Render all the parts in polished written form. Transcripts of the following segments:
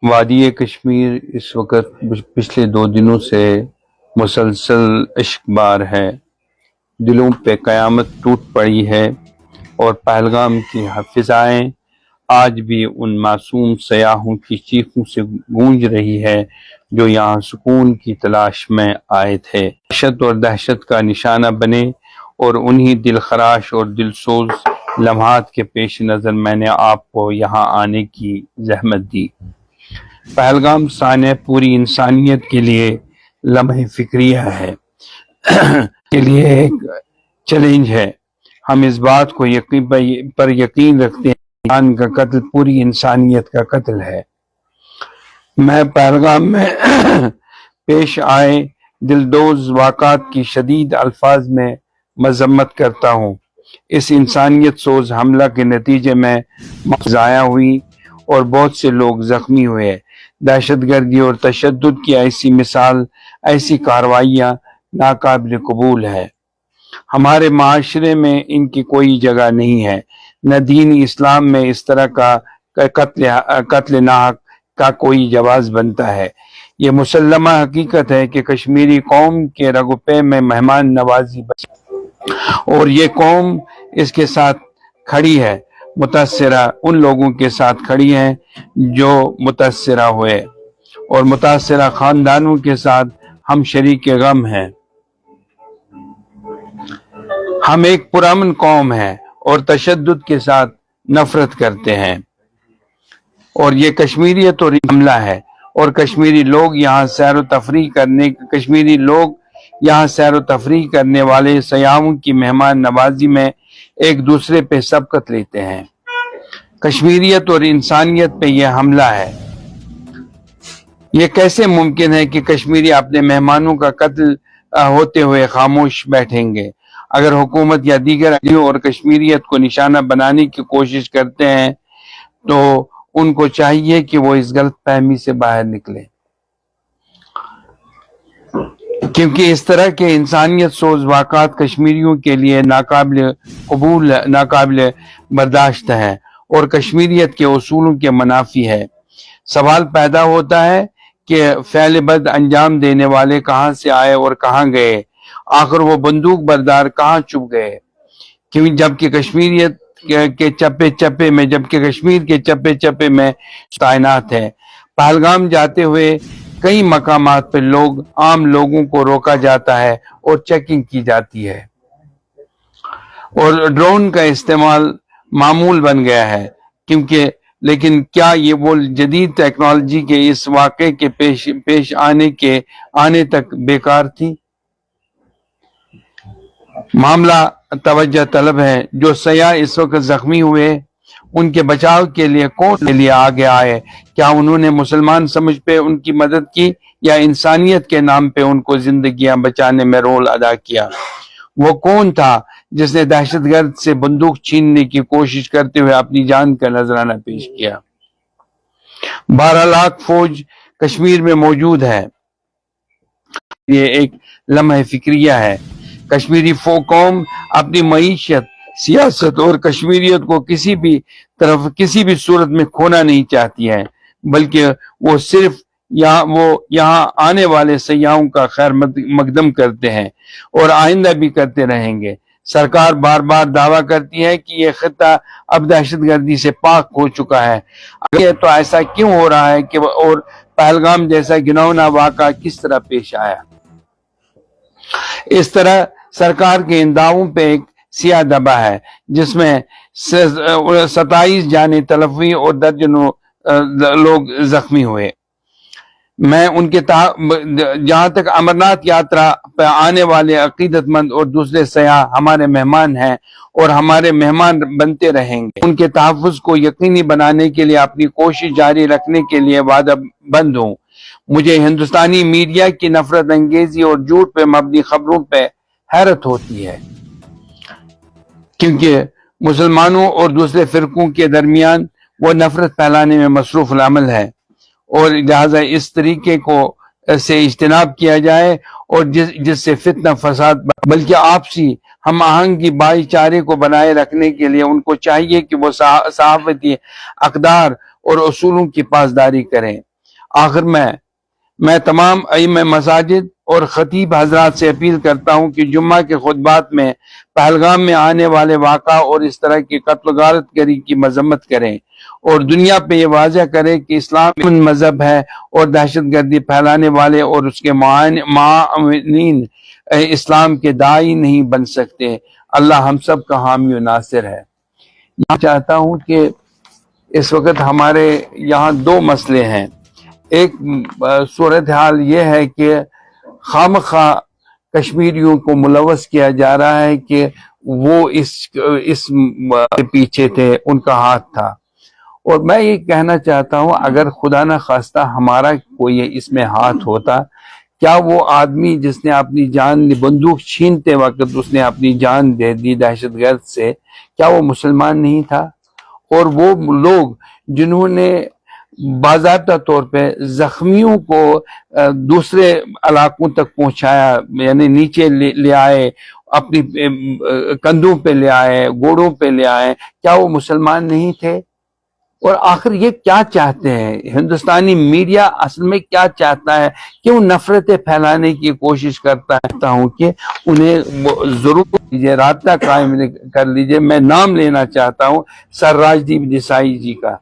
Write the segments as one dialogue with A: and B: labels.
A: وادی کشمیر اس وقت پچھلے 2 دنوں سے مسلسل اشک بار ہے، دلوں پہ قیامت ٹوٹ پڑی ہے، اور پہلگام کی فضائیں آج بھی ان معصوم سیاحوں کی چیخوں سے گونج رہی ہے جو یہاں سکون کی تلاش میں آئے تھے، وحشت اور دہشت کا نشانہ بنے، اور انہی دلخراش اور دلسوز لمحات کے پیش نظر میں نے آپ کو یہاں آنے کی زحمت دی۔ پہلگام سانحہ پوری انسانیت کے لیے لمحہ فکریہ ہے، کے لیے ایک چیلنج ہے۔ ہم اس بات کو پر یقین رکھتے ہیں کہ انسان کا قتل پوری انسانیت کا قتل ہے۔ میں پہلگام میں پیش آئے دلدوز واقعات کی شدید الفاظ میں مذمت کرتا ہوں۔ اس انسانیت سوز حملہ کے نتیجے میں ضائع ہوئی اور بہت سے لوگ زخمی ہوئے۔ دہشت گردی اور تشدد کی ایسی مثال، ایسی کارروائیاں ناقابل قبول ہے۔ ہمارے معاشرے میں ان کی کوئی جگہ نہیں ہے، نہ دین اسلام میں اس طرح کا قتل ناحق کا کوئی جواز بنتا ہے۔ یہ مسلمہ حقیقت ہے کہ کشمیری قوم کے رگوپے میں مہمان نوازی اور یہ قوم اس کے ساتھ کھڑی ہے، متاثرہ ان لوگوں کے ساتھ کھڑی ہیں جو متاثرہ ہوئے، اور متاثرہ خاندانوں کے ساتھ ہم شریک غم ہیں۔ ہم ایک پرامن قوم ہیں اور تشدد کے ساتھ نفرت کرتے ہیں، اور یہ کشمیریت اور حملہ ہے، اور کشمیری لوگ یہاں سیر و تفریح کرنے والے سیاحوں کی مہمان نوازی میں ایک دوسرے پہ سبقت لیتے ہیں۔ کشمیریت اور انسانیت پہ یہ حملہ ہے۔ یہ کیسے ممکن ہے کہ کشمیری اپنے مہمانوں کا قتل ہوتے ہوئے خاموش بیٹھیں گے؟ اگر حکومت یا دیگر اور کشمیریت کو نشانہ بنانے کی کوشش کرتے ہیں تو ان کو چاہیے کہ وہ اس غلط فہمی سے باہر نکلیں، کیونکہ اس طرح کے انسانیت سوز واقعات کشمیریوں کے لیے ناقابل برداشت ہے اور کشمیریت کے اصولوں کے منافی ہے۔ سوال پیدا ہوتا ہے کہ فعل بد انجام دینے والے کہاں سے آئے اور کہاں گئے؟ آخر وہ بندوق بردار کہاں چھپ گئے؟ جبکہ کشمیر کے چپے چپے میں تعینات ہے۔ پہلگام جاتے ہوئے کئی مقامات پر عام لوگوں کو روکا جاتا ہے اور چیکنگ کی جاتی ہے، اور ڈرون کا استعمال معمول بن گیا ہے، لیکن کیا یہ وہ جدید ٹیکنالوجی کے اس واقعے کے پیش آنے تک بیکار تھی؟ معاملہ توجہ طلب ہے۔ جو سیاح اس وقت زخمی ہوئے ان کے بچاؤ کے لیے آگے آئے، کیا انہوں نے مسلمان سمجھ پہ ان کی مدد کی یا انسانیت کے نام پہ ان کو زندگیاں بچانے میں رول ادا کیا؟ وہ کون تھا جس نے دہشت گرد سے بندوق چھیننے کی کوشش کرتے ہوئے اپنی جان کا نذرانہ پیش کیا؟ 12 لاکھ فوج کشمیر میں موجود ہے۔ یہ ایک لمحہ فکریہ ہے۔ کشمیری قوم اپنی معیشت، سیاست اور کشمیریت کو کسی بھی صورت میں کھونا نہیں چاہتی ہے، بلکہ وہ صرف یہاں آنے والے سیاحوں کا خیر مقدم کرتے ہیں اور آئندہ بھی کرتے رہیں گے۔ سرکار بار بار دعویٰ کرتی ہے کہ یہ خطہ اب دہشت گردی سے پاک ہو چکا ہے، تو ایسا کیوں ہو رہا ہے کہ اور پہلگام جیسا گناؤنا واقعہ کس طرح پیش آیا؟ اس طرح سرکار کے ان دعووں پہ ایک سیاہ دبا ہے جس میں 27 جانیں تلف ہوئی اور درجنوں لوگ زخمی ہوئے۔ میں ان کے جہاں تک امرناتھ یاترا پہ آنے والے عقیدت مند اور دوسرے سیاح ہمارے مہمان ہیں اور ہمارے مہمان بنتے رہیں گے، ان کے تحفظ کو یقینی بنانے کے لیے اپنی کوشش جاری رکھنے کے لیے وعدہ بند ہوں۔ مجھے ہندوستانی میڈیا کی نفرت انگیزی اور جھوٹ پہ مبنی خبروں پہ حیرت ہوتی ہے، کیونکہ مسلمانوں اور دوسرے فرقوں کے درمیان وہ نفرت پھیلانے میں مصروف العمل ہے، اور لہذا اس طریقے سے اجتناب کیا جائے اور جس سے فتنہ فساد بلکہ آپسی ہم آہنگی بھائی چارے کو بنائے رکھنے کے لیے ان کو چاہیے کہ وہ صحافتی اقدار اور اصولوں کی پاسداری کریں۔ آخر میں تمام ائمہ مساجد اور خطیب حضرات سے اپیل کرتا ہوں کہ جمعہ کے خطبات میں پہلگام میں آنے والے واقعہ اور اس طرح کی قتل و غارت گری کی مذمت کریں اور دنیا پہ یہ واضح کریں کہ اسلام مذہب ہے اور دہشت گردی پھیلانے والے اور اس کے معاونین اسلام کے داعی نہیں بن سکتے۔ اللہ ہم سب کا حامی و ناصر ہے۔ میں چاہتا ہوں کہ اس وقت ہمارے یہاں دو مسئلے ہیں۔ ایک صورتحال یہ ہے کہ خامخواہ کشمیریوں کو ملوث کیا جا رہا ہے کہ وہ اس پیچھے تھے، ان کا ہاتھ تھا، اور میں یہ کہنا چاہتا ہوں اگر خدا نہ خواستہ ہمارا کوئی اس میں ہاتھ ہوتا، کیا وہ آدمی جس نے اپنی جان بندوق چھینتے وقت اس نے اپنی جان دے دی دہشت گرد سے، کیا وہ مسلمان نہیں تھا؟ اور وہ لوگ جنہوں نے باضابطہ طور پہ زخمیوں کو دوسرے علاقوں تک پہنچایا، یعنی نیچے لے آئے، اپنی کندھوں پہ لے آئے، گوڑوں پہ لے آئے، کیا وہ مسلمان نہیں تھے؟ اور آخر یہ کیا چاہتے ہیں؟ ہندوستانی میڈیا اصل میں کیا چاہتا ہے؟ کیوں نفرتیں پھیلانے کی کوشش کرتا ہوں کہ انہیں ضرور لیجیے، رابطہ قائم کر لیجیے۔ میں نام لینا چاہتا ہوں سر راجدیپ دیسائی جی کا،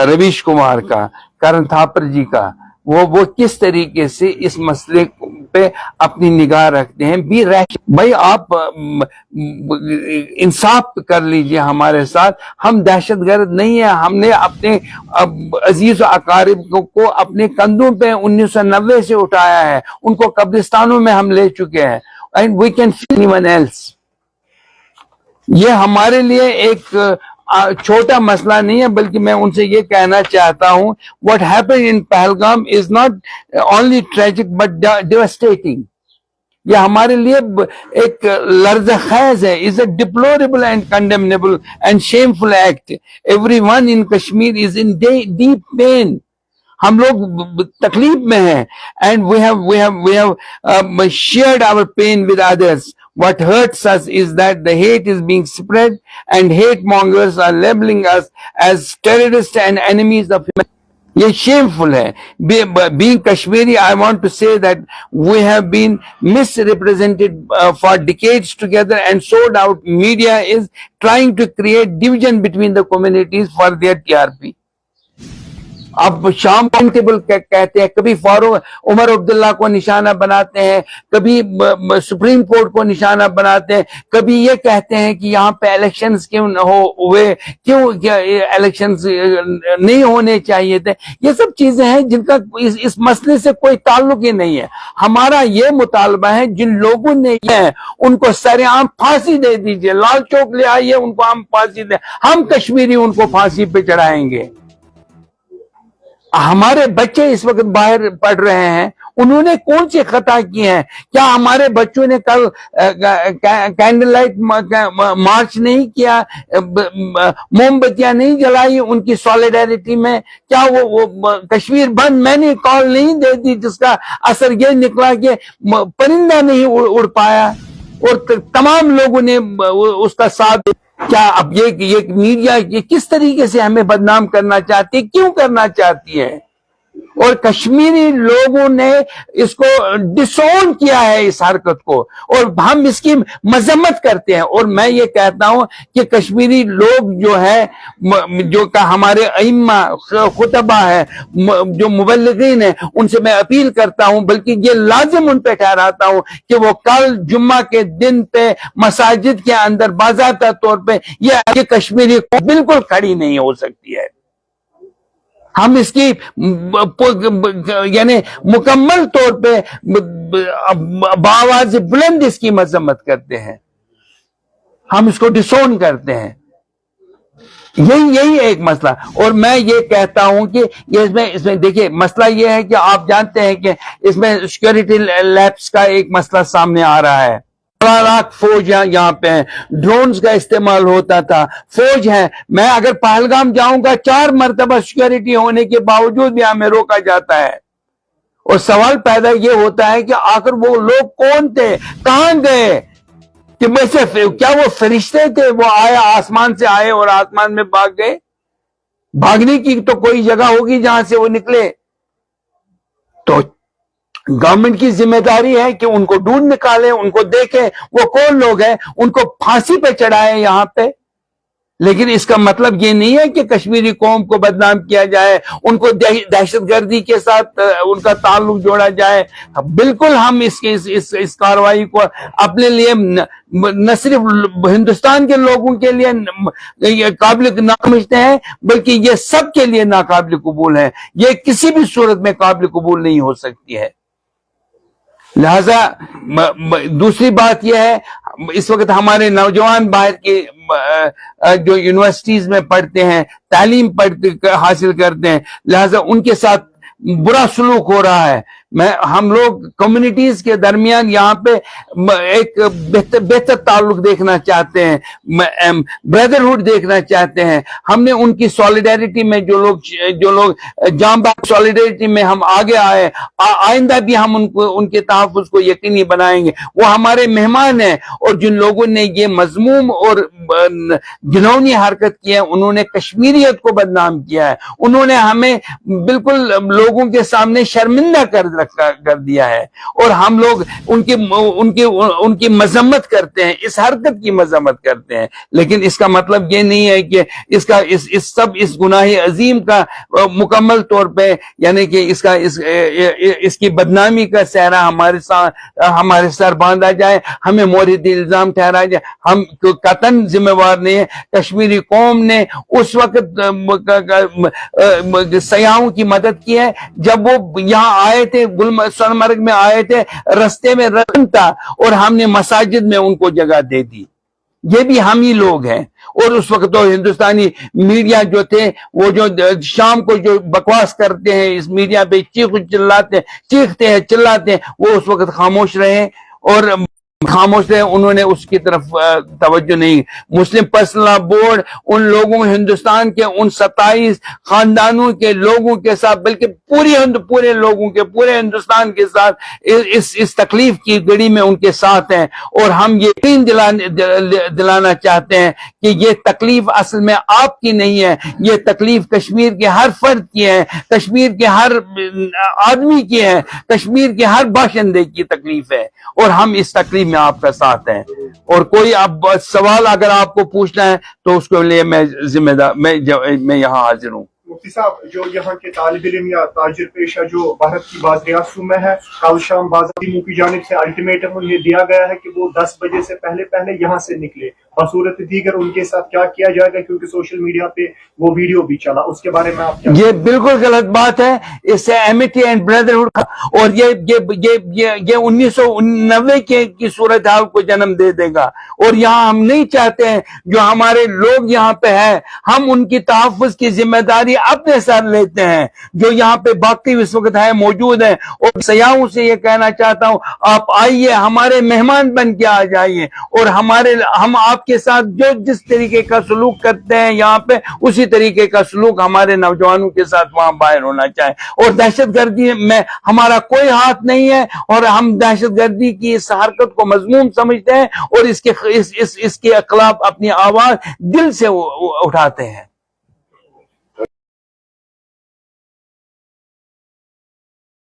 A: رویش کمار کا، کرن تھاپر جی کا، وہ کس طریقے سے اس مسئلے پہ اپنی نگاہ رکھتے ہیں۔ بھائی آپ انصاف کر لیجئے ہمارے ساتھ، ہم دہشت گرد نہیں ہیں، ہم نے اپنے عزیز و اقارب کو اپنے کندھوں پہ 1990 سے اٹھایا ہے، ان کو قبرستانوں میں ہم لے چکے ہیں، and we can feel anyone else۔ یہ ہمارے لیے ایک چھوٹا مسئلہ نہیں ہے، بلکہ میں ان سے یہ کہنا چاہتا ہوں what happened in Pahalgam is not only tragic but devastating۔ یہ ہمارے لیے ایک لرز خیز ہے، is a deplorable and condemnable and shameful act۔ Everyone in Kashmir is in deep pain۔ ہم لوگ تکلیف میں ہیں and we have shared our pain with others۔ What hurts us is that the hate is being spread and hate mongers are labeling us as terrorists and enemies of humanity۔ یہ shameful ہے۔ Being Kashmiri, I want to say that we have been misrepresented for decades together, and so out media is trying to create division between the communities for their TRP۔ اب شام table کہتے ہیں، کبھی فاروق عمر عبداللہ کو نشانہ بناتے ہیں، کبھی سپریم کورٹ کو نشانہ بناتے ہیں، کبھی یہ کہتے ہیں کہ یہاں پہ الیکشنز کیوں ہوئے، کیوں الیکشنز نہیں ہونے چاہیے تھے۔ یہ سب چیزیں ہیں جن کا اس مسئلے سے کوئی تعلق ہی نہیں ہے۔ ہمارا یہ مطالبہ ہے جن لوگوں نے یہ ان کو سر عام پھانسی دے دیجئے، لال چوک لے آئیے، ان کو ہم پھانسی دیں، ہم کشمیری ان کو پھانسی پہ چڑھائیں گے۔ ہمارے بچے اس وقت باہر پڑھ رہے ہیں، انہوں نے کون سی خطا کی ہیں؟ کیا ہمارے بچوں نے کل کینڈل لائٹ مارچ نہیں کیا، موم بتیاں نہیں جلائی ان کی سولیڈیرٹی میں؟ کیا وہ کشمیر بند میں نے کال نہیں دے دی جس کا اثر یہ نکلا کہ پرندہ نہیں اڑ پایا اور تمام لوگوں نے اس کا ساتھ؟ کیا اب یہ میڈیا یہ کس طریقے سے ہمیں بدنام کرنا چاہتی ہے، کیوں کرنا چاہتی ہے؟ اور کشمیری لوگوں نے اس کو ڈسون کیا ہے اس حرکت کو، اور ہم اس کی مذمت کرتے ہیں۔ اور میں یہ کہتا ہوں کہ کشمیری لوگ جو ہے، جو کہ ہمارے ائمہ خطبہ ہے، جو مبلغین ہیں، ان سے میں اپیل کرتا ہوں، بلکہ یہ لازم ان پہ ٹھہراتا ہوں کہ وہ کل جمعہ کے دن پہ مساجد کے اندر باضابطہ طور پہ یہ کشمیری بالکل کھڑی نہیں ہو سکتی ہے۔ ہم اس کی یعنی مکمل طور پہ بآواز بلند اس کی مذمت کرتے ہیں، ہم اس کو ڈسون کرتے ہیں۔ یہی ایک مسئلہ۔ اور میں یہ کہتا ہوں کہ اس میں دیکھیے مسئلہ یہ ہے کہ آپ جانتے ہیں کہ اس میں سیکیورٹی لیپس کا ایک مسئلہ سامنے آ رہا ہے۔ لاکھ فوج یہاں پہ ہیں، ڈرونز کا استعمال ہوتا تھا، فوج ہے۔ میں اگر پہلگام جاؤں گا 4 مرتبہ سیکیورٹی ہونے کے باوجود بھی ہمیں روکا جاتا ہے، اور سوال پیدا یہ ہوتا ہے کہ آخر وہ لوگ کون تھے، کہاں گئے؟ کہ کیا وہ فرشتے تھے؟ وہ آسمان سے آئے اور آسمان میں بھاگ گئے؟ بھاگنے کی تو کوئی جگہ ہوگی جہاں سے وہ نکلے. تو گورنمنٹ کی ذمہ داری ہے کہ ان کو ڈھونڈ نکالے, ان کو دیکھیں وہ کون لوگ ہیں, ان کو پھانسی پہ چڑھائے یہاں پہ. لیکن اس کا مطلب یہ نہیں ہے کہ کشمیری قوم کو بدنام کیا جائے, ان کو دہشت گردی کے ساتھ ان کا تعلق جوڑا جائے. بالکل ہم اس کارروائی کو اپنے لیے نہ صرف ہندوستان کے لوگوں کے لیے قابل نہ سمجھتے ہیں, بلکہ یہ سب کے لیے ناقابل قبول ہے. یہ کسی بھی صورت میں قابل قبول نہیں ہو سکتی ہے. لہذا دوسری بات یہ ہے, اس وقت ہمارے نوجوان باہر کے جو یونیورسٹیز میں پڑھتے ہیں, تعلیم حاصل کرتے ہیں, لہذا ان کے ساتھ برا سلوک ہو رہا ہے. ہم لوگ کمیونٹیز کے درمیان یہاں پہ ایک بہتر تعلق دیکھنا چاہتے ہیں, بردرہڈ دیکھنا چاہتے ہیں. ہم نے ان کی سالیڈیرٹی میں جو لوگ جام باغ سالیڈیرٹی میں ہم آگے آئے, آئندہ بھی ہم ان کے تحفظ کو یقینی بنائیں گے. وہ ہمارے مہمان ہیں, اور جن لوگوں نے یہ مذموم اور گھنونی حرکت کی ہے, انہوں نے کشمیریت کو بدنام کیا ہے. انہوں نے ہمیں بالکل لوگوں کے سامنے شرمندہ کر دیا ہے, اور ہم لوگ ان کی مذمت کرتے ہیں, اس حرکت کی مذمت کرتے ہیں. لیکن اس کا مطلب یہ نہیں ہے کہ اس گناہ عظیم کا مکمل طور پہ, یعنی کہ اس کی بدنامی کا سہرا ہمارے سر باندھا جائے, ہمیں مورد الزام ٹھہرایا جائے. ہم قطعاً ذمہ وار نہیں ہے. کشمیری قوم نے اس وقت سیاحوں کی مدد کی ہے جب وہ یہاں آئے تھے, سونمرگ میں آئے تھے, رستے میں رتن تھا, اور ہم نے مساجد میں ان کو جگہ دے دی. یہ بھی ہم ہی لوگ ہیں. اور اس وقت تو ہندوستانی میڈیا جو تھے, وہ جو شام کو جو بکواس کرتے ہیں اس میڈیا پہ, چیختے ہیں چلاتے ہیں, وہ اس وقت خاموش رہے, اور خاموش رہے, انہوں نے اس کی طرف توجہ نہیں. مسلم پرسنل لا بورڈ ان لوگوں, ہندوستان کے ان 27 خاندانوں کے لوگوں کے ساتھ, بلکہ پورے لوگوں کے, پورے ہندوستان کے ساتھ اس تکلیف کی گھڑی میں ان کے ساتھ ہیں. اور ہم یقین دلانا چاہتے ہیں کہ یہ تکلیف اصل میں آپ کی نہیں ہے, یہ تکلیف کشمیر کے ہر فرد کی ہے, کشمیر کے ہر آدمی کی ہے, کشمیر کے ہر باشندے کی تکلیف ہے, اور ہم اس تکلیف میں آپ کا ساتھ ہیں. اور کوئی اب سوال اگر آپ کو پوچھنا ہے تو اس کے لیے میں ذمہ دار, میں یہاں حاضر ہوں.
B: مفتی صاحب, جو یہاں کے طالب علم یا تاجر پیشہ جو بھارت کی بعض ریاستوں میں ہے, کل شام بازاروں کی جانب سے الٹیمیٹم انہیں دیا گیا ہے کہ وہ 10 بجے سے پہلے یہاں سے نکلے. بصورت دیگر ان کے ساتھ کیا کیا جائے گا, کیونکہ سوشل میڈیا پہ وہ ویڈیو بھی چلا, اس کے بارے میں آپ کیا؟
A: یہ بالکل غلط بات ہے. اس سے ایمٹی اینڈ بردرہڈ اور یہ 1990 کی صورتحال کو جنم دے دے گا. اور یہاں ہم نہیں چاہتے ہیں, جو ہمارے لوگ یہاں پہ ہیں, ہم ان کی تحفظ کی ذمہ داری اپنے ساتھ لیتے ہیں, جو یہاں پہ باقی اس وقت ہے موجود ہیں. اور سیاحوں سے یہ کہنا چاہتا ہوں, آپ آئیے, ہمارے مہمان بن کے آ جائیے, اور ہم آپ کے ساتھ جس طریقے کا سلوک کرتے ہیں یہاں پہ, اسی طریقے کا سلوک ہمارے نوجوانوں کے ساتھ وہاں باہر ہونا چاہے. اور دہشت گردی میں ہمارا کوئی ہاتھ نہیں ہے, اور ہم دہشت گردی کی اس حرکت کو مذموم سمجھتے ہیں, اور اس کے خلاف اپنی آواز دل سے اٹھاتے ہیں.